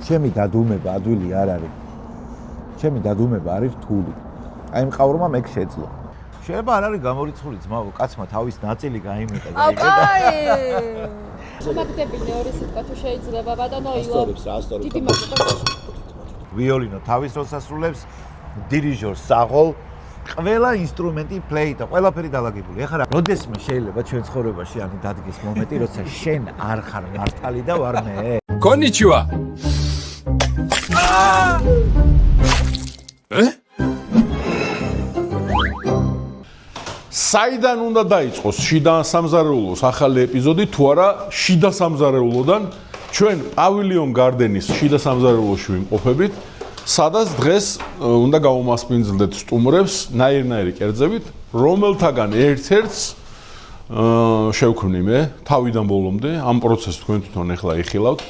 ჩემი დადუმება ადვილი არ არის. ჩემი დადუმება არის რთული. აი მყავრმა მე შეძლო. შეიძლება არ არის გამორიცხული ძმაო, კაცმა თავის ნაწილი გაიმეტა. შემაგდებინე ორი სიტყვა თუ შეიძლება ბატონო ილო. დიდი მადლობა. ვიოლინო თავის როლს ასრულებს, დირიჟორს საღოლ, ყველა ინსტრუმენტი ფლეიტა, ყველაფერი დალაგებული. ეხლა რა, როდესმე შეიძლება ჩვენ ცხოვრებაში ანუ დადგეს მომენტი, როცა შენ არ ხარ მართალი და ვარ მე. Konnichiwa. საიდან უნდა დაიწყოს შიდა სამზარეულოს ახალი ეპიზოდი თუ არა შიდა სამზარეულოდან ჩვენ პავილიონ გარდენის შიდა სამზარეულოში ვიმყოფებით სადაც დღეს უნდა გავუმასპინძლდეთ სტუმრებს ნაირ-ნაირი კერძებით რომელთაგან ერთ-ერთს შევქმნი მე თავიდან ბოლომდე ამ პროცესს თქვენ თვითონ ახლა იხილავთ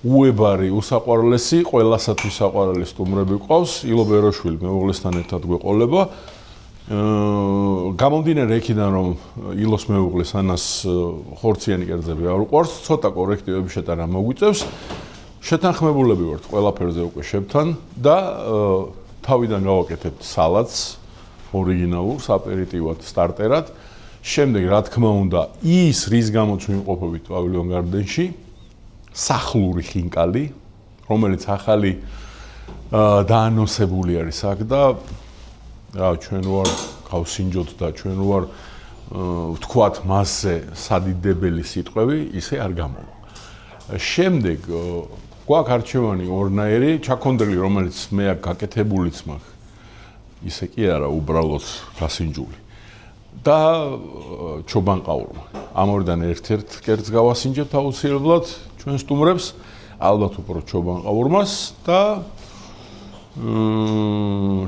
უებარი უსაყვარლესი ყველასათვის საყვარელი სტუმრები ყავს ილო ბეროშვილი მეუღლესთან ერთად გვეყოლება გამომდინარე იქიდან რომ ილოს მეუღლეს ანას ხორციანი კერძები არ უყვარს ცოტა კორექტივები შეტანა მოგვიწევს შეთანხმებულები ვართ ყველაფერზე უკვე შებთან და თავიდან გავაკეთებთ სალატს ორიგინალურს აპერიტივად სტარტერად შემდეგ რა თქმა უნდა ის რის გამოც ვიმყოფებით პავილიონ გარდენში სახლური ხინკალი რომელიც ახალი დაანონსებული არის აქ და რა ჩვენ ვარ გავსინჯოთ და ჩვენ ვარ ვთქვათ მასზე სადიდებელი სიტყვები ისე არ გამოვა. შემდეგ გვაქვს არჩევანი ორნაირი, ჩაქონდრილი რომელიც მე აქ გაკეთებულიც მაქვს. ისე კი არა, უბრალოდ გასინჯული. და ჩობანყაურმა. ამ ორიდან ერთ-ერთ კერძს გავასინჯებთ აუცილებლად ჩვენ სტუმრებს, ალბათ უფრო ჩობანყაურმას და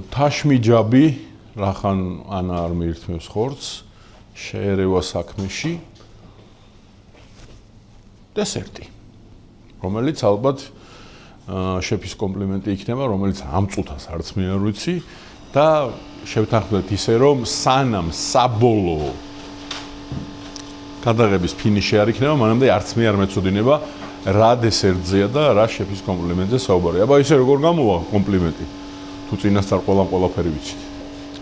თაშმიჯაბი რახან ანა არ მიირთმევს ხორცს შეერევა საქმეში დესერტი რომელიც ალბათ შეფის კომპლიმენტი იქნება რომელიც ამ წუთას არც მე არ ვიცი და შევთანხმდეთ ისე რომ სანამ საბოლოო გადაღების ფინიში არ იქნება მანამდე არც მე არ მეწოდინება რა დესერტზეა და რა შეფის კომპლიმენტზე საუბარი. აბა ისე როგორ გამოვა კომპლიმენტი? თუ წინასწარ ყველაფერი ვიცით.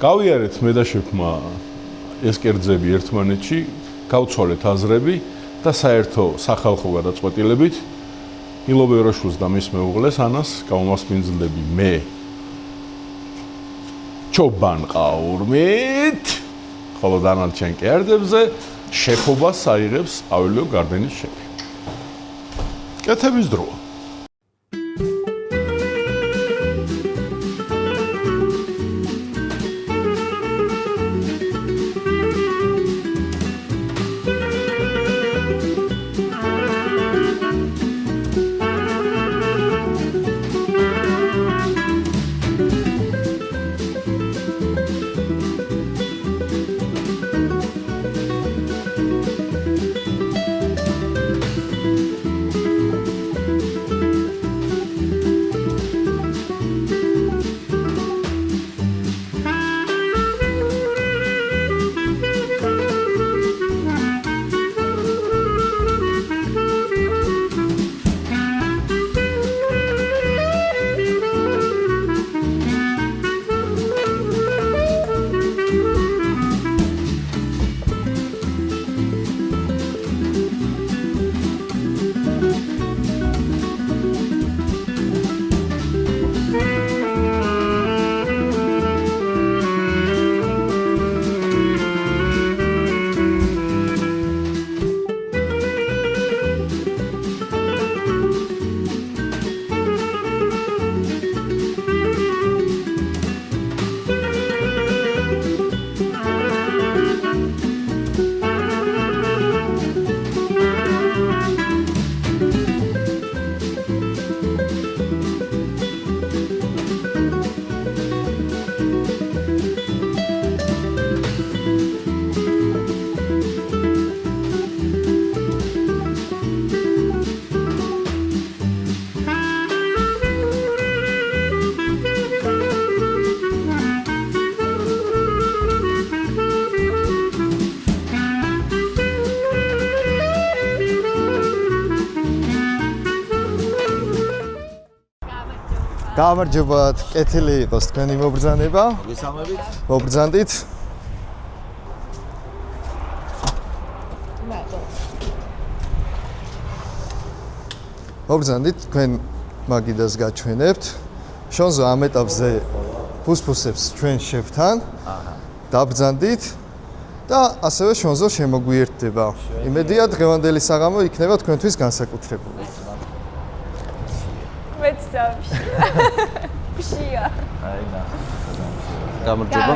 გავიარეთ მე და შეფმა ეს კერძები ერთმანეთში, გავცვალეთ აზრები და საერთო სახალხო გადაწყვეტილებით ილო ბეროშვილს და მის მეუღლეს ანას გავუმასპინძლდები მე. ჩობანყაურმით, ხოლო დანარჩენ კერძებზე შეფობას აიღებს პავილიონ გარდენის შეფი. კეთების დროა. გამარჯობათ, კეთილი იყოს თქვენი მობრძანება. მოგესალმებით. მობრძანდით. მობრძანდით, თქვენ მაგიდას გაჩვენებთ. შონზო ამ ეტაპზე ფუსფუსებს ჩვენ შევთან. დაბრძანდით და ასევე შონზო შემოგვიერთდება. იმედია დღევანდელი საღამო იქნება თქვენთვის განსაკუთრებული. Pshia. გამარჯობა.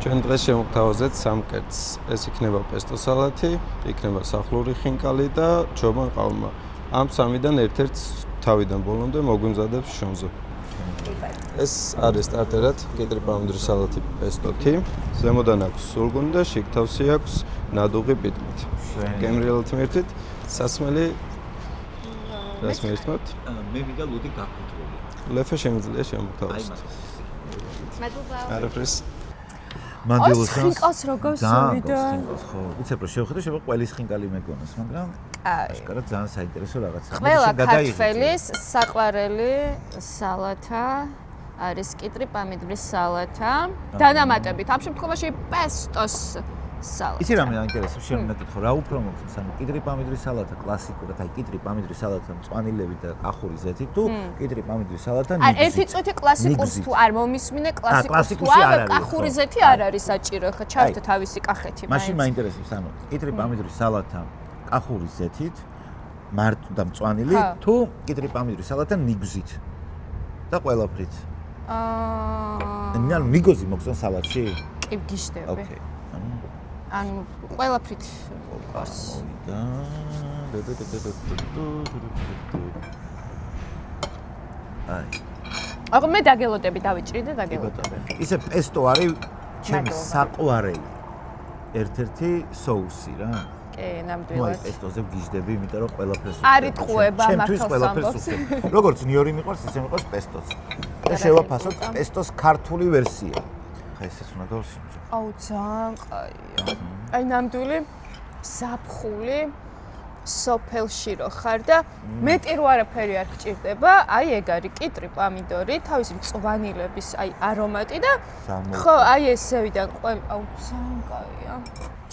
ჩვენ დღეს შემოგთავაზეთ სამ კერძს. ეს იქნება პესტო სალათი, იქნება სახლური ხინკალი და ჩობან ყალმა. ამ სამიდან ერთ-ერთს თავიდან ბოლომდე მოგვიმზადებს შონზო. ეს არის სტარტერად კიტრი პამიდრის სალათი პესტოთი. ზემოდან აქვს სულგუნი და შიგ თავსი აქვს ნადუღი პიტნით. გემრიელად მერტით სასმელი რას მერტმოთ? მე მინდა ლუდი გაკუთრული. ლეფე შემიძლია შემოგთავაზოთ. მადლობა. არაფერს. მანდილოს ხინკალს როგორ სულიდან? ხო, უცებ რომ შევხედე, შევა ყველის ხინკალი მეგონოს, მაგრამ აშკარად ძალიან საინტერესო რაღაცა. ყველა ქართველის საყვარელი სალათა არის კიტრი პამიდრის სალათა. დანამატებით ამ შემთხვევაში პესტოს სალათა. იცი რა მე აინტერესებს შენ მეკითხო რა უფრო მოგწონს ანუ კიტრი პამიდრის სალათა კლასიკურად აი კიტრი პამიდრის სალათა მწვანილებით და კახური ზეთით თუ კიტრი პამიდრის სალათა ნიგზით. არ ერთი წუთი კლასიკურს თუ არ მომისმინე კლასიკურს თუ არ კახური ზეთი არ არის საჭირო ხა ჩავთ თავისი კახეთი მაინც. მაშინ მაინტერესებს ანუ კიტრი პამიდრის სალათა კახური ზეთით მარტო და მწვანილი თუ კიტრი პამიდრის სალათა ნიგზით და ყველაფრით. ანუ ნიგოზი მოგწონს სალათში? კი გიშდები. ოკეი. ანუ ყველაფრით ყავს. აი. აგ მე დაგელოდები დავიჭრი და დაგელოდები. ისე პესტო არის ჩემი საყვარელი ერთ-ერთი соуსი რა. კი, ნუ ნამდვილად. პესტოზე ვგიჟდები, იმიტომ რომ ყველაფერს არ იტყუება ჩემთვის ყველაფერს მართავს უხდები. როგორც ნიორი მიყვარს, ისე მიყვარს პესტოც. და შევაფასოთ პესტოს ქართული ვერსია. ხა ესეც უნდა გავსინჯო. აუ ძალიან კაია. აი ნამდვილი ზაფხული სოფელში რო ხარ და მეტი რო არაფერი არ გჭირდება, აი ეგ არის კიტრი პამიდორი, თავისი მწვანილების აი არომატი და ხო, აი ესევიდან ყველა აუ ძალიან კაია.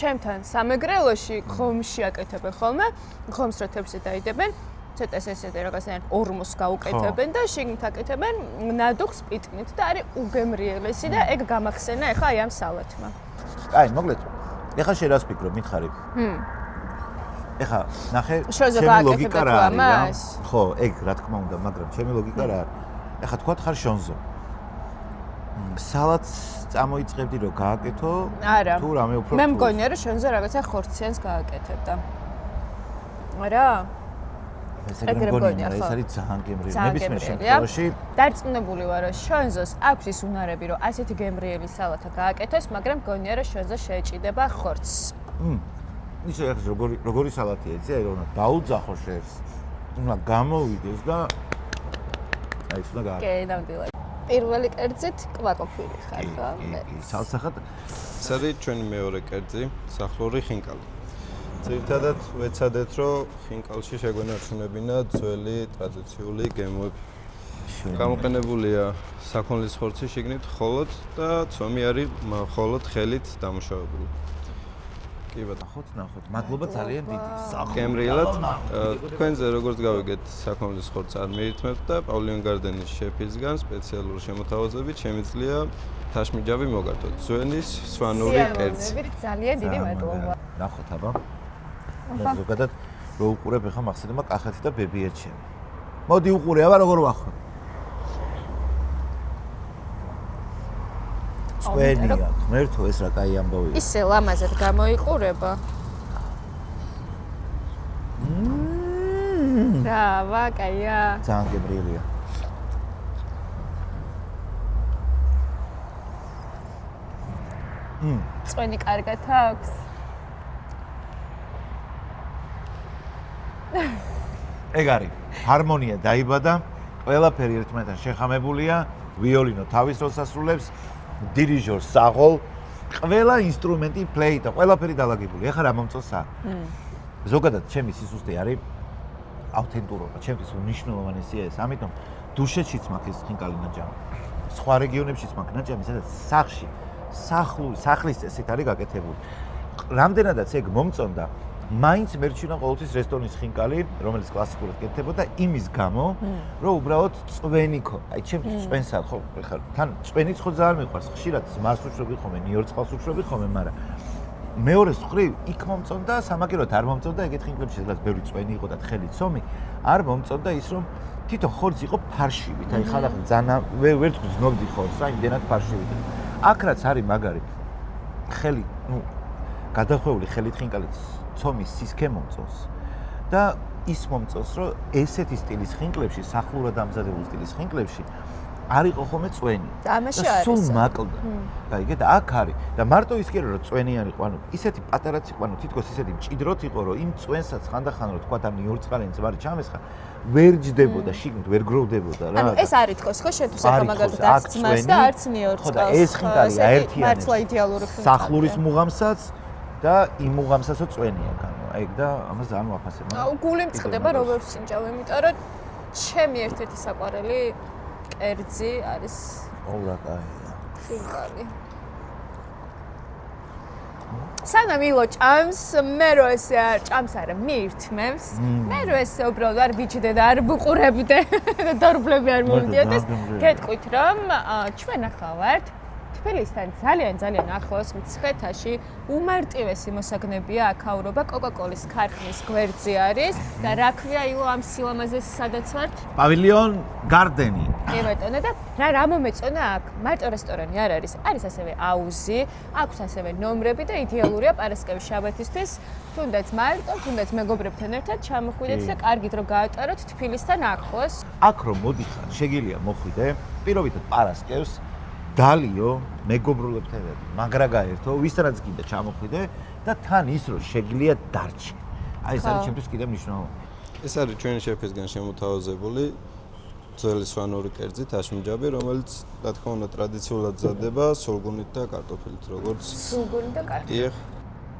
ჩემთან სამეგრელოში ხომში აკეთებენ ხოლმე, ხომს რო თებსე დაიდებენ, ცოტა ესეთი რაღაცნაირად ორმოს გაუკეთებენ და შიგნით აკეთებენ ნადუღს პიტნით და არის უგემრიელესი და ეგ გამახსენა ეხა აი ამ სალათმა. აი, მოკლედ. ეხა შენ რას ფიქრობ, მითხარი? ეხა ნახე, ჩემი ლოგიკა რა არის? ხო, ეგ რა თქმა უნდა, მაგრამ ჩემი ლოგიკა რა არის? ეხა თქვა ხარ შონზო. სალათს წამოიწყებდი რომ გააკეთო? არა. თუ რამე უფრო მე მგონია რომ შენზე რაღაცა ხორციანს გააკეთებდა. არა? ეს არის ძალიან გემრიელი. ნებისმიერ შემთხვევაში დარწმუნებული ვარ რომ შონზოს აქვს ის უნარები რომ ასეთი გემრიელი სალათა გააკეთოს, მაგრამ მგონია რომ შონზო შეეჭიდება ხორცს. ისე ახლა როგორი სალათია იცი, აი რომ დაუძახო შენს. უნდა გამოვიდეს და აი უნდა გააკეთო. კი, ნამდვილად. პირველი კერძით კვაკოფილი ხარ ხო? სალსახად ეს არის ჩვენი მეორე კერძი, სახლური ხინკალი. ძირითადად ვეცადეთ, რომ ხინკალში შეგვენარჩუნებინა ძველი ტრადიციული გემოები. გამოყენებულია საქონლის ხორცი შიგნით მხოლოდ და ცომი არის მხოლოდ ხელით დამუშავებული. კი ბატონო, ნახოთ. მადლობა ძალიან დიდი. გემრიელად თქვენზე როგორც გავიგეთ, საქონლის ხორცს არ მირითმევთ და პავლიან გარდენის შეფისგან სპეციალური შემოთავაზებით შემიძლია თაშმიჯავი მოგართოთ. ძვენის სვანური კერძი. ძალიან დიდი მადლობა. ნახოთ აბა. მე ზოგადად რო უყურებ ახლა მახსენდება კახეთი და ბებია ჩემი. მოდი უყურე აბა როგორ ვახო. წვენია, ღმერთო ეს რა კაი ამბავია. ისე ლამაზად გამოიყურება. რა, ვაკაია. ძალიან გემრიელია. წვენი კარგად აქვს. ეგ არის ჰარმონია დაიბადა, ყველაფერი ერთმანეთთან შეხამებულია, ვიოლინო თავის როლს ასრულებს, დირიჟორ საღოლ, ყველა ინსტრუმენტი პლეიტა, ყველაფერი დალაგებული. ეხლა რა მომწონსა? ზოგადად ჩემი სისუსტე არის ავთენტურობა, ჩემთვის უნიშნულოვანესია ეს, ამიტომ დუშეთშიც მაქვს ეს ხინკალი ნაჯამი. სხვა რეგიონებშიც მაქვს ნაჯამი, სადაც სახლში, სახლის წესით არის გაკეთებული. რამდენადაც ეგ მომწონდა, მაინც მერჩინა ყოველთვის რესტორნის ხინკალი, რომელიც კლასიკურად კეთდებოდა იმის გამო, რომ უბრალოდ წვენი ქონდა. აი, ჩემთვის წვენსა ხო, ხა თან წვენიც ხო ძალიან მიყვარს. ხშირად მარს უშვები ხოლმე, ნიორ წყალს უშვები ხოლმე, მაგრამ მეორე მხრივ იქ მომწონდა, სამაგეროდ არ მომწონდა ეგეთ ხინკლებში, სადაც ბევრი წვენი იყო და თხელი ცომი, არ მომწონდა ის, რომ თვითონ ხორცი იყო ფარშივით. აი, ხალხი ძალიან ვერ გძნობდი ხორცს რა, იმდენად ფარშივით. აქ რაც არის მაგარი ხელი, გადახვეული ხელით ხინკალით ცომის სისქე მომწონს და ის მომწონს, რომ ესეთი სტილის ხინკლებში, სახლურად დამზადებული სტილის ხინკლებში არ იყო ხოლმე წვენი. ამაში არის. სულ მაკლდა. გაიგე და აქ არის და მარტო ის კი რომ წვენი არ იყო, ანუ ისეთი პატარაც იყო, ანუ თითქოს ისეთი მჭიდროთ იყო, რომ იმ წვენსაც ხანდახან რომ თქვა და ნიორწყალიანი ზვარი ჩამესხა, ვერ ჯდებოდა, შიგნით ვერ გროვდებოდა რა. ანუ ეს არის თქოს ხო შენ თუ ახლა მაგალითად არც ძმას და არც ნიორწყალს. ხო და ეს ხინკალი აერთიანებს. მართლა idеალური ხინკალი. სახლურის მუღამსაც და იმ მუღამსაცო წვენი აქ ანუ ეგ და ამას ძალიან ვაფასებ. აუ გული მწყდება როგორ ვსინჯავ, იმიტომ რომ ჩემი ერთ-ერთი საყვარელი კერძი არის ოღონდ კაია. ხინკალი. სანამ ილო ჭამს, მე რო ესე ჭამს არა მიირთმევს, მე რო ესე უბრალოდ არ ვიჭდე და არ ვუყურებდე და დარბლები არ მოვიდიოდეს, გეტყვით რომ ჩვენ ახლა ვართ თბილისთან ძალიან ახლოს მცხეთაში უმარტივესი მოსაგნებია აქაურობა კოკაკოლის ქარხნის გვერდზე არის და რა ქვია ილო ამ სილამაზეს სადაც ვართ? პავილიონ გარდენი. კი ბატონო და რა მომეწონა აქ? მარტო რესტორანი არ არის, არის ასევე აუზი, აქვს ასევე ნომრები და იდეალურია პარასკევის შაბათისთვის, თუნდაც მარტო, თუნდაც მეგობრებთან ერთად ჩამოხვიდეთ და კარგით რომ გაატაროთ თბილისთან ახლოს. აქ რომ მოდიხარ, შეგიძლია მოხვიდე, პირობითად პარასკევს დალიო მეგობრებთან ერთად, მაგრა გაერთო, ვისთანაც კიდე ჩამოხვიდე და თან ის რომ შეგიძლია დარჩე. აი ეს არის ჩემთვის კიდე მნიშვნელოვანი. ეს არის ჩვენი შეფისგან შემოთავაზებული ძველი სვანური კერძი თაშმიჯაბი, რომელიც რა თქმა უნდა ტრადიციულად მზადდება სულგუნით და კარტოფილით, როგორც სულგუნი და კარტოფილი. იეხ,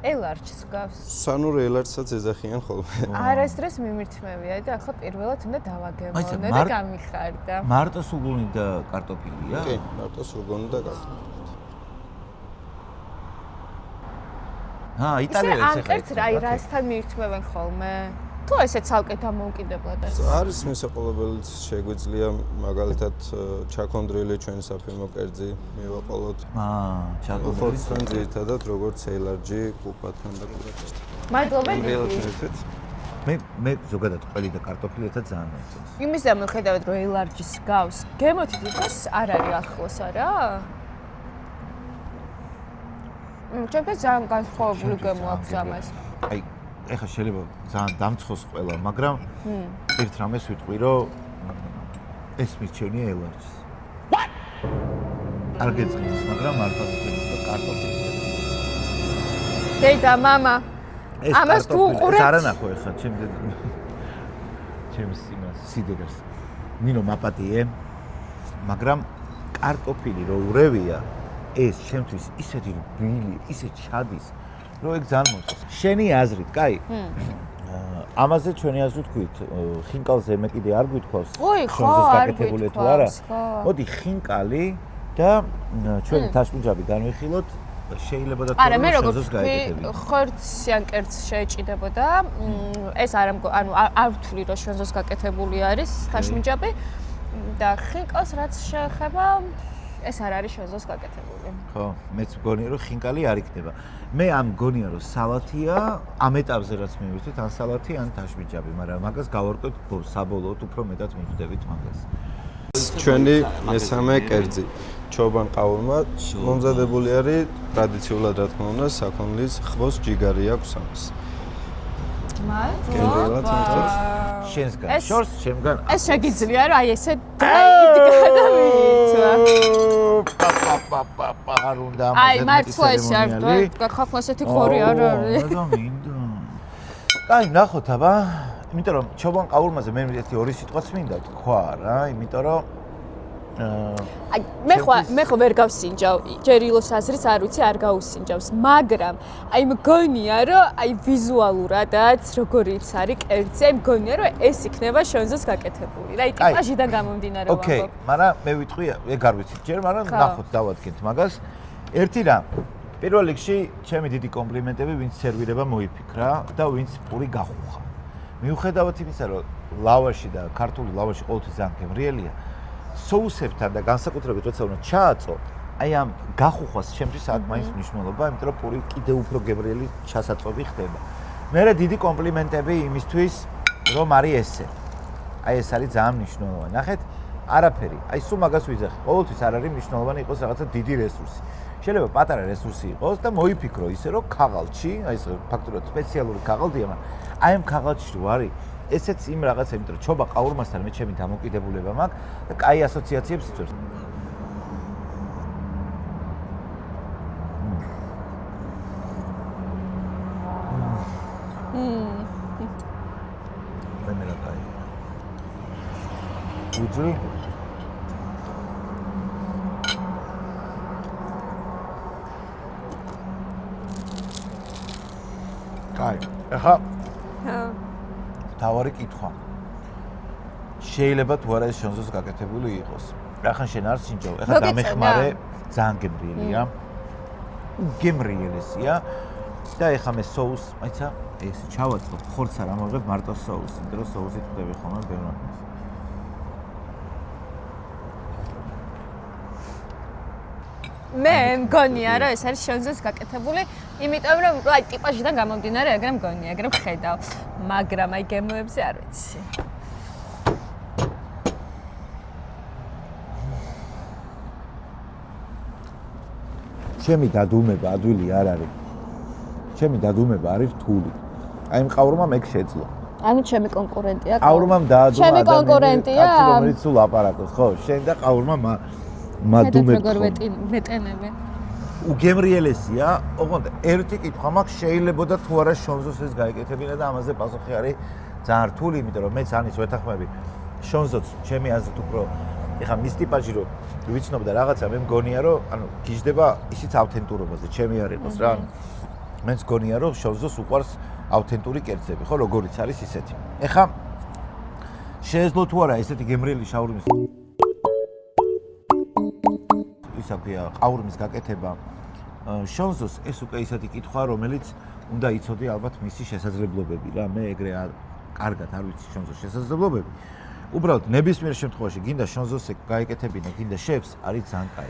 ელარჩს გავს. სვანური ელარჩსაც ეძახიან ხოლმე. არასდროს მიმირთმევია და ახლა პირველად უნდა დავაგემოვნო და გამიხარდა. მარტო სულგუნი და კარტოფილია? კი, მარტო სულგუნი და კარტოფილი. იტალიელებს ამ კერძს რასთან მიირთმევენ ხოლმე? თუ ესე ცალკე დამოუკიდებლად არის. არის მისაყოლებელიც შეგვიძლია მაგალითად ჩაქონდრილი ჩვენი საფირმო კერძი მივაყოლოთ. ჩაქონდრილი. ხორცთან ძირითადად როგორც ელარჯი, კუპათთან და კუპათთან. მადლობა. მე ზოგადად ყველი და კარტოფილი ერთად ძალიან მომწონს. იმის გამო-ხედავთ რომ ელარჯის გავს. გემოთით იყოს არ არის ახლოს არა? ჩემთვის ძალიან განსხვავებული გემო აქვს ამას. აი ეხლა შეიძლება ძალიან დამცხოს ყველა, მაგრამ ერთ რამეს ვიტყვი, რომ ეს მირჩენია ელარჯს. არ გეძღინოს, მაგრამ მართლა მირჩენია კარტოფილი. დედა, მამა. ამას თუ უყურებთ? ეს არ ანახო ეხლა ჩემს იმას სიდერეს. ნინო მაპატიე, მაგრამ კარტოფილი რო ურევია, ეს ჩემთვის ისეთი ბილი, ისე ჩადის, რომ ეგ ძალიან მომწონს. შენი აზრით, კაი? ამაზე ჩვენი აზრით თქვით, ხინკალზე მე კიდე არ გვითხოვს. შენზეც გაკეთებული თუ არა? მოდი ხინკალი და ჩვენი თაშკუჯაბი განვიხილოთ. შეიძლება და არა, მე როგორც ვთქვი, ხორციან კერძს შეეჭიდებოდა. ეს არ ვთვლი, რომ შენზეც გაკეთებული არის თაშმიჯაბი და ხინკალს რაც შეეხება ეს არ არის შენზეც გაკეთებული. ხო, მეც მგონია რომ ხინკალი არ იქნება. მე ამ მგონია რომ სალათია, ამ ეტაპზე რაც მივირთვით, ან სალათი, ან თაშმიჯაბი, მაგრამ მაგას გავარკვევთ საბოლოოდ უფრო მეტად მივხვდებით მაგას. ჩვენი მესამე კერძი ჩობან ყაურმა მომზადებული არის ტრადიციულად რა თქმა უნდა საქონლის ხვოს ჯიგარი აქვს ამას. მადლობა. შენსგან შორს, შემგან ეს შეგიძლია რომ აი ესე დაიდგა და მიირთვა. არ უნდა ამაზე აი მართლა ეს არ გახახლა ესეთი ხორი არ არის. კაი, ნახოთ აბა. იმიტომ რომ ჩობან ყაურმაზე მე ერთი ორი სიტყვაც მინდა თქვა რა, იმიტომ რომ აი მე ხო ვერ გავსინჯავ ჯერ ილოს აზრის არ ვიცი არ გაუსინჯავს მაგრამ აი მგონია რომ აი ვიზუალურადაც როგორიც არის კერძი აი მგონია რომ ეს იქნება შონზოს გაკეთებული რა აი ტიპაჟიდან გამომდინარე ვამბობ ოკეი მაგრამ მე ვიტყვი ეგ არ ვიცი ჯერ მაგრამ ნახოთ დავადგენთ მაგას ერთი რამ პირველ რიგში ჩემი დიდი კომპლიმენტები ვინც სერვირება მოიფიქრა და ვინც პური გახუხა მიუხედავად იმისა რომ ლავაში და ქართული ლავაში ყოველთვის ძალიან გემრიელია соусებთან და განსაკუთრებით როცა უნდა ჩააწო, აი ამ გახუხვას ჩემთვის აქ მაინც მნიშვნელობა, იმიტომ რომ პური კიდევ უფრო გემრიელი ჩასაწვევი ხდება. მერე დიდი კომპლიმენტები იმისთვის, რომ არის ესე. აი ეს არის ძალიან მნიშვნელოვანი. ნახეთ, არაფერი. აი სულ მაგას ვიძახი. ყოველთვის არ არის მნიშვნელოვანი იყოს რაღაცა დიდი რესურსი. შეიძლება პატარა რესურსი იყოს და მოიფიქრო ისე, რომ ქაღალდში, აი ეს ფაქტურად სპეციალური ქაღალდია, მაგრამ აი ამ ქაღალდში რო არის ესეც იმ რაღაცა, იმიტომ რომ ჩობა ყაურმასთან მე ჩემი დამოკიდებულება მაქვს და კაი ასოციაციებს იწვევს. მე რა კაი. უძრი? კაი. ახლა თავარი კითხვა. შეიძლება თუ არა ეს შონზოს გაკეთებული იყოს. ახლა შენ არ სინჯავ, ახლა დამეხმარე ძალიან გემრიელია. გემრიელესია და ახლა მე соус, მაიცა, ეს ჩავაწყობ, ხორცს არ ამოღებ მარტო соуს, იმიტომ რომ соуსით ხდები ხოლმე ბევრად. მე მგონია რომ ეს არის შონზოს გაკეთებული, იმიტომ რომ აი ტიპაჟიდან გამომდინარე ეგრე მგონია, ეგრე ვხედავ, მაგრამ აი გემოებზე არ ვიცი. ჩემი დადუმება ადვილი არ არის. ჩემი დადუმება არის რთული. აი იმ ყაურმა მე შეძლო. ანუ ჩემი კონკურენტია. ყაურმამ დაადუმა ჩემი კონკურენტია. რომელიც სულ აპარატოს, ხო? შენ და ყაურმა მადუმებ. როგორ ვეტენები. უგემრიელესია, ოღონდ ერთი კითხვა მაქვს, შეიძლებოდა თუ არა შონზოს ეს გაეკეთებინა და ამაზე პასუხი არის ძალიან რთული, იმიტომ რომ მეც ანის ვეთანხმები შონზოც ჩემი აზრით უფრო ეხა მის ტიპაჟი რო ვიცნობ და რაღაცა მე მგონია რომ ანუ გიждდება ისიც ავთენტურობაზე, ჩემი არ იყოს რა. მეც მგონია რომ შონზოს უყვარს ავთენტური კერძები, ხო, როგორიც არის ისეთი. ეხა შეეძლო თუ არა ესეთი გემრიელი შაურმის ისა ქვია ყაურმის გაკეთება შონზოს ეს უკვე ისეთი კითხვა რომელიც უნდა იცოდე ალბათ მისი შესაძლებლობები რა მე ეგრე კარგად არ ვიცი შონზოს შესაძლებლობები უბრალოდ ნებისმიერ შემთხვევაში გინდა შონზოს გაეკეთებინა გინდა შეფს არის ძალიან კაი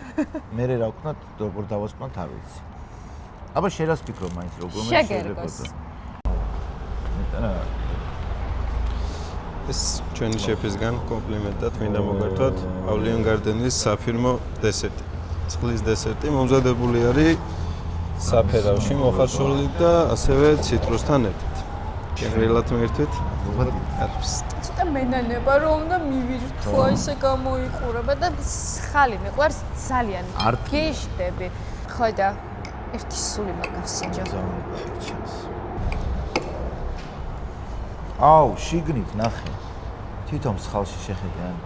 მე რა ვქნათ როგორ დავასკვნათ არ ვიცი აბა შენას ფიქრო მაინც როგორ მე შეგერგოს ეს ჩვენი შეფისგან კომპლიმენტად მინდა მოგართვათ პავლიან გარდენის საფირმო დესერტი წყლის დესერტი მომზადებული არის საფერავში მოხარშული და ასევე ციტრუსთან ერთად. გემრიელად მერთვით. ცოტა მენანება რომ უნდა მივირთო ისე გამოიყურება და ხალი მიყვარს ძალიან. გეშდები. ხო და ერთი სული მაგას სინჯავს. აუ, შიგნით ნახე. თვითონ მსხალში შეხედე ან.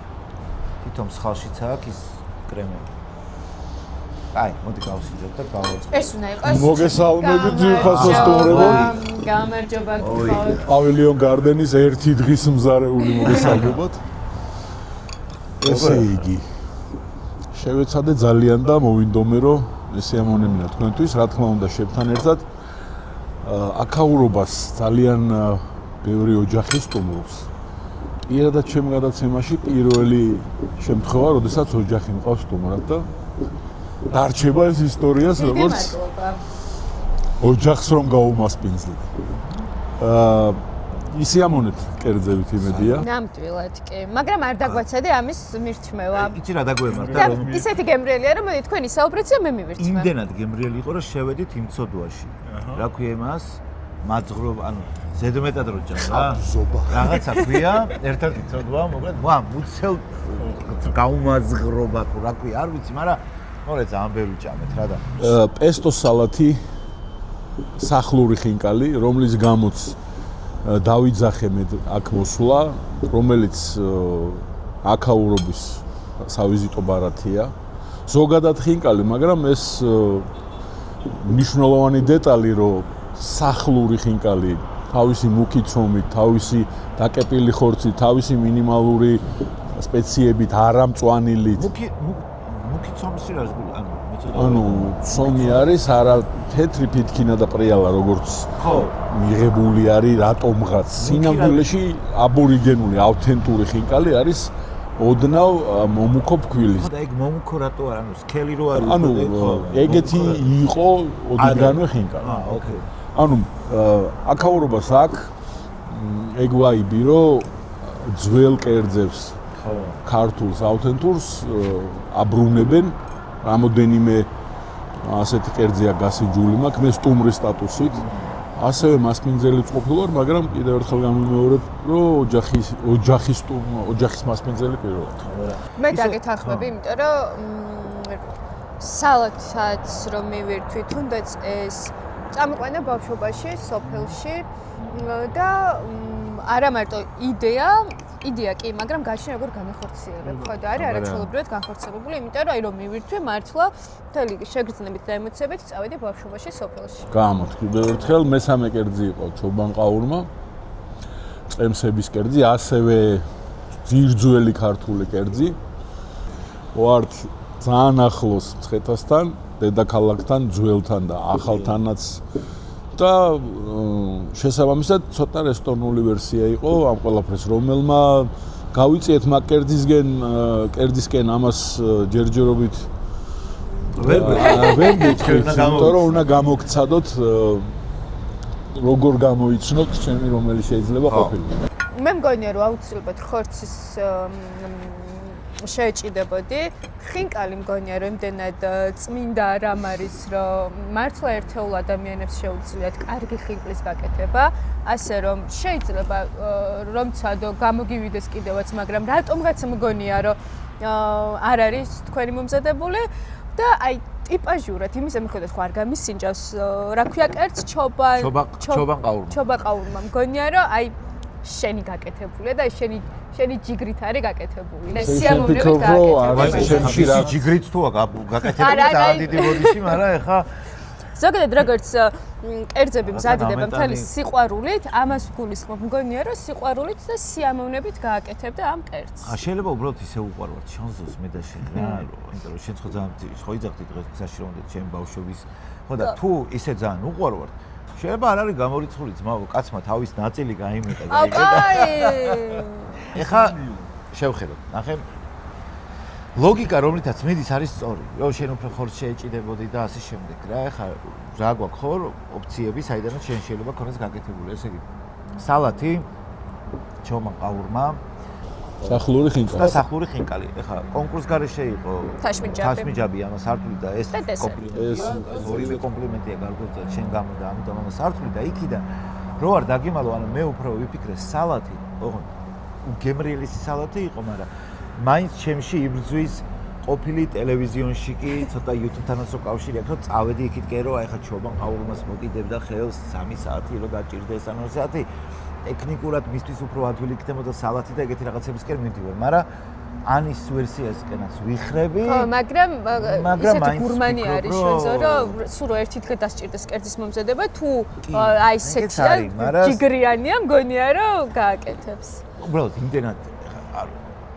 თვითონ მსხალშიც აქვს ის კრემები. აი, მოდი გავსინჯოთ და გავაწყობ. ეს უნდა იყოს. მოგესალმებით ძვირფასო სტუმრებო. გამარჯობა გქონდეთ. პავილიონ გარდენის ერთი დღის მზარეული მოგესალმებათ. ესე იგი. შევეცადე ძალიან და მოვინდომე რომ ესე ამონებინა თქვენთვის, რა თქმა უნდა, შებთან ერთად აქაურობას ძალიან ბევრი ოჯახი სტუმრობს. პირადად ჩემ გადაცემაში პირველი შემთხვევა, როდესაც ოჯახი მყავს სტუმრად და დარჩება ეს ისტორიას როგორც ოჯახს რომ გაუმასპინძლებ. ისი ამონეთ კერძებით იმედია. ნამდვილად კი, მაგრამ არ დაგვაცადე ამის მირთმევა. იცი რა დაგვემართა და რომ ისეთი გემრიელია რომ მოდი თქვენ ისაუბრეთ და მე მივირთმე. იმდენად გემრიელი იყო რომ შევედით იმ ცოდვაში. რა ქვია იმას? მაძღრობ, ანუ ზედმეტად რო ჭამ რა. რაღაცა ქვია, ერთ-ერთი ცოდვა, მოკლედ, მუცელ გაუმაზღრობა თუ რა ქვია, არ ვიცი, მაგრამ მორე ძალიან ბევრი ჭამეთ რა და. პესტო სალათი სახლური ხინკალი, რომლის გამოც დავიძახე მე აქ მოსვლა, რომელიც აქაურობის სავიზიტო ბარათია. ზოგადად ხინკალი, მაგრამ ეს მნიშვნელოვანი დეტალი, რომ სახლური ხინკალი თავისი მუქი ცომით, თავისი დაკეპილი ხორცით, თავისი მინიმალური სპეციებით, არამწვანილით. მუქი ცომის რას გულ ანუ ცომი არის არა თეთრი ფითქინა და პრიალა როგორც მიღებული არის რატომღაც სინამდვილეში აბორიგენული ავთენტური ხინკალი არის ოდნავ მომუქო ფქვილის. და ეგ მომუქო რატო არ ანუ სქელი რო არის ანუ ეგეთი იყო ოდნავ ხინკალი. ოკეი. ანუ აქაურობას აქ ეგ ვაიბი რომ ძველ კერძებს ქართულს ავთენტურს აბრუნებენ რამოდენიმე ასეთი კერძია გასიჯული მაქვს მე სტუმრის სტატუსით ასევე მასპინძელიც ყოფილვარ მაგრამ კიდევ ერთხელ გამიმეორებ რომ ოჯახის მასპინძელი პირველად მე დაგეთანხმები იმიტომ რომ სალათაც რომ მივირთვი თუნდაც ეს წამყვანა ბავშვობაში სოფელში და არა მარტო იდეა კი, მაგრამ გაშენ როგორ განახორციელებ, ხო და არის არაჩვეულებრივად განხორციელებული, იმიტომ რომ რომ მივირთვი მართლა მთელი შეგრძნებით და ემოციებით წავედი ბავშვობაში სოფელში. გამოთ კიდევ ერთხელ მესამე კერძი იყო ჩობანყაურმა, წემსების კერძი, ასევე ძირძველი ქართული კერძი. ვართ ძალიან ახლოს მცხეთასთან, დედაქალაქთან, ძველთან და ახალთანაც და შესაბამისად ცოტა რესტორნული ვერსია იყო ამ ყველაფერს რომელმა გავიწიეთ მაგ კერძისკენ ამას ჯერჯერობით ვერ მეკითხეთ იმიტომ რომ უნდა გამოგცადოთ როგორ გამოიცნოთ ჩემი რომელი შეიძლება ყოფილიყო მე მგონია რომ აუცილებლად ხორცის შეეჭიდებოდი ხინკალი მგონია რომ იმდენად წმინდა რამ არის რომ მართლა ერთეულ ადამიანებს შეუძლიათ კარგი ხინკლის გაკეთება ასე რომ შეიძლება რომ ცადო გამოგივიდეს კიდევაც მაგრამ რატომღაც მგონია რომ არ არის თქვენი მომზადებული და აი ტიპაჟურად იმის მიხედვით ხო არ გამისინჯავს რა ქვია კერძ ჩობანყაურმა მგონია რომ აი შენი გაკეთებულია და შენი ჯიგრით არის გაკეთებული. სიამოვნებით გაკეთებული. შენში რა ჯიგრით თუ გაკეთებული ძალიან დიდი ბოდიში, მაგრამ ეხა ზოგადად როგორც კერძები მზადდება მთელი სიყვარულით, ამას გულისხმობ, მგონია რომ სიყვარულით და სიამოვნებით გააკეთებდა ამ კერძს. შეიძლება უბრალოდ ისე უყვარვართ შანსოს მე და შენ რა, იმიტომ რომ შენ ხო ძალიან ხო იძახდი დღეს გზაში რომ ჩემ ბავშვობის ხო და თუ ისე ძალიან უყვარვართ შეიძლება არ არის გამორიცხული ძმა, კაცმა თავის ნაწილი გაიმეტა და ეხა შევხედოთ, ნახე ლოგიკა რომლითაც მიდის არის სწორი, რომ შენ უფრო ხორცს შეეჭიდებოდი და ასე შემდეგ რა, ეხა რა გვაქვს ხო ოფციები, საიდანაც შენ შეიძლება ქონდეს გაკეთებული, ესე იგი სალათი ჩობანყაურმა სახლური ხინკალი. და სახლური ხინკალი. ეხა კონკურს გარეშე იყო თაშმიჯაბი ამას სართული და ეს ორივე კომპლიმენტია გარკვეულწილად შენ გამო და ამიტომ ამას სართული და იქიდან რო არ დაგიმალო, ანუ მე უფრო ვიფიქრე სალათი, ოღონდ გემრიელისი სალათი იყო, მაგრამ მაინც ჩემში იბრძვის ყოფილი ტელევიზიონში კი ცოტა YouTube-თანაც რო კავშირი აქვს, რომ წავედი იქითკენ რომ აი ხა ჩობანყაურმას მოკიდებდა ხელს 3 საათი რო გაჭირდეს ანუ საათი ტექნიკურად მისთვის უფრო ადვილი იქნებოდა სალათი და ეგეთი რაღაცებისკენ მივდივარ, მაგრამ ანის ვერსიასკენაც ვიხრები. ხო, მაგრამ ისეთი გურმანი არის შენზო, რომ სულ ერთი დღე დასჭირდეს კერძის მომზადება, თუ აი ესეთია ჯიგრიანია, მგონია რომ გააკეთებს. უბრალოდ იმდენად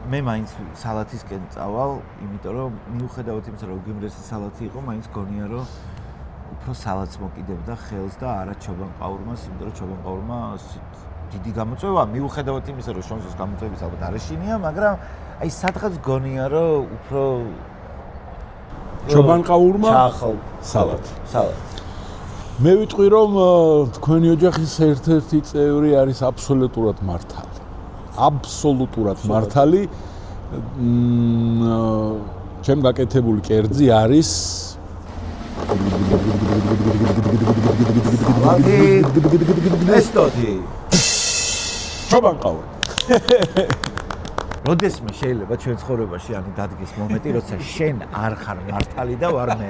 მე მაინც სალათისკენ წავალ, იმიტომ რომ მიუხედავად იმისა, რომ უგემრიელი სალათი იყო, მაინც გონია რომ უფრო სალათს მოკიდებდა ხელს და არა ჩობანყაურმას, იმიტომ რომ ჩობანყაურმა დიდი გამოწვევა, მიუხედავად იმისა, რომ შონსოს გამოწვევების ალბათ არ ეშინია, მაგრამ აი სადღაც გონია რომ უფრო ჩობანყაურმა სალათი. მე ვიტყვი რომ თქვენი ოჯახის ერთ-ერთი წევრი არის აბსოლუტურად მართალი. აბსოლუტურად მართალი. ჩემ გაკეთებული კერძი არის ესტოდი. ჩობანყაური. როდესმე შეიძლება ჩვენ ცხოვრებაში ანუ დადგეს მომენტი, როცა შენ არ ხარ მართალი და ვარ მე?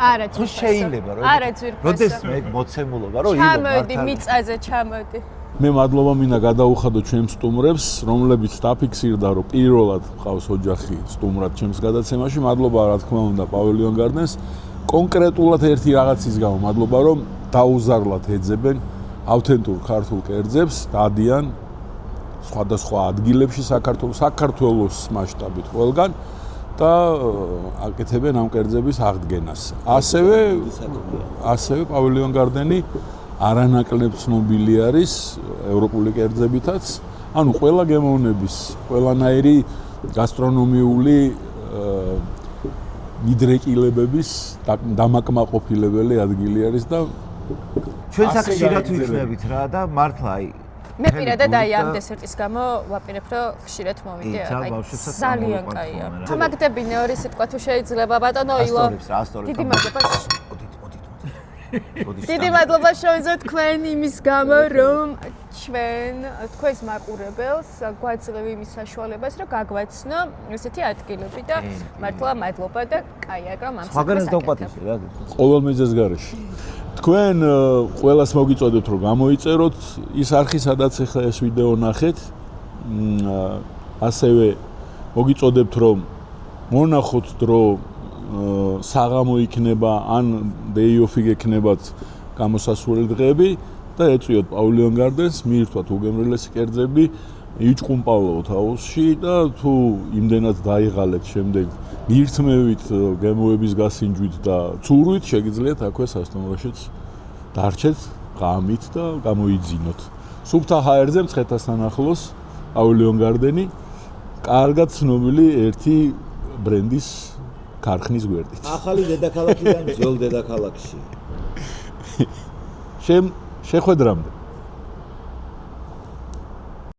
არა, თუ შეიძლება რომ არა, ძვირფასო. როდესმე მოცემულობა რომ იყო მართალი. ჩამოდი მიწაზე, ჩამოდი. მე მადლობა მინდა გადაუხადო ჩემს სტუმრებს, რომლებიც დაფიქსირდა, რომ პირველად ყავს ოჯახი სტუმრად ჩემს გადაცემაში. მადლობა რა თქმა უნდა პავილიონ გარდენს. კონკრეტულად ერთი რაღაცის გამო მადლობა, რომ დაუზარლად ეძებენ ავთენტურ ქართულ კერძებს, დადიან სხვადასხვა ადგილებში საქართველოს მასშტაბით ყველგან და აკეთებენ ამ კერძების აღდგენას. ასევე პავილიონ გარდენი არანაკლებ ცნობილი არის ევროპული კერძებითაც, ანუ ყველა გემოვნების, ყველანაირი გასტრონომიული მიდრეკილებების დამაკმაყოფილებელი ადგილი არის და ჩვენც აქ ხშირად ვიქნებით რა და მართლა მე პირადად აი ამ დესერტის გამო ვაპირებ რომ ხშირად მოვიდე ძალიან კაია. თამაგდები მეორე სიტყვა თუ შეიძლება ბატონო ილო. დიდი მადლობა. დიდი მადლობა შევიზოთ თქვენ იმის გამო რომ ჩვენ თქვენს მაყურებელს გვაძლევ იმის საშუალებას რომ გაგვაცნო ესეთი ადგილები და მართლა მადლობა და კაია რომ ამ სხვაგანაც დავპატიჟე რა. ყოველ მეძეს გარეშე. თქვენ ყველას მოგიწოდებთ რომ გამოიწეროთ ის არხი სადაც ახლა ეს ვიდეო ნახეთ. ასევე მოგიწოდებთ რომ მონახოთ დრო საღამო იქნება ან day off იქნებათ გამოსასვლელი დღეები და ეწვიოთ პავილიონ გარდენს მიირთვათ უგემრიელესი კერძები იჭყუმპავლოთ აუზში და თუ იმდენად დაიღალეთ შემდეგ მიირთმევით გემოების გასინჯვით და ცურვით შეგიძლიათ აქვე სასტუმროშიც დარჩეთ ღამით და გამოიძინოთ. სუფთა ჰაერზე მცხეთასთან ახლოს პავილიონ გარდენი კარგად ცნობილი ერთი ბრენდის ქარხნის გვერდით. ახალი დედაქალაქიდან ძველ დედაქალაქში. შეხვედრამდე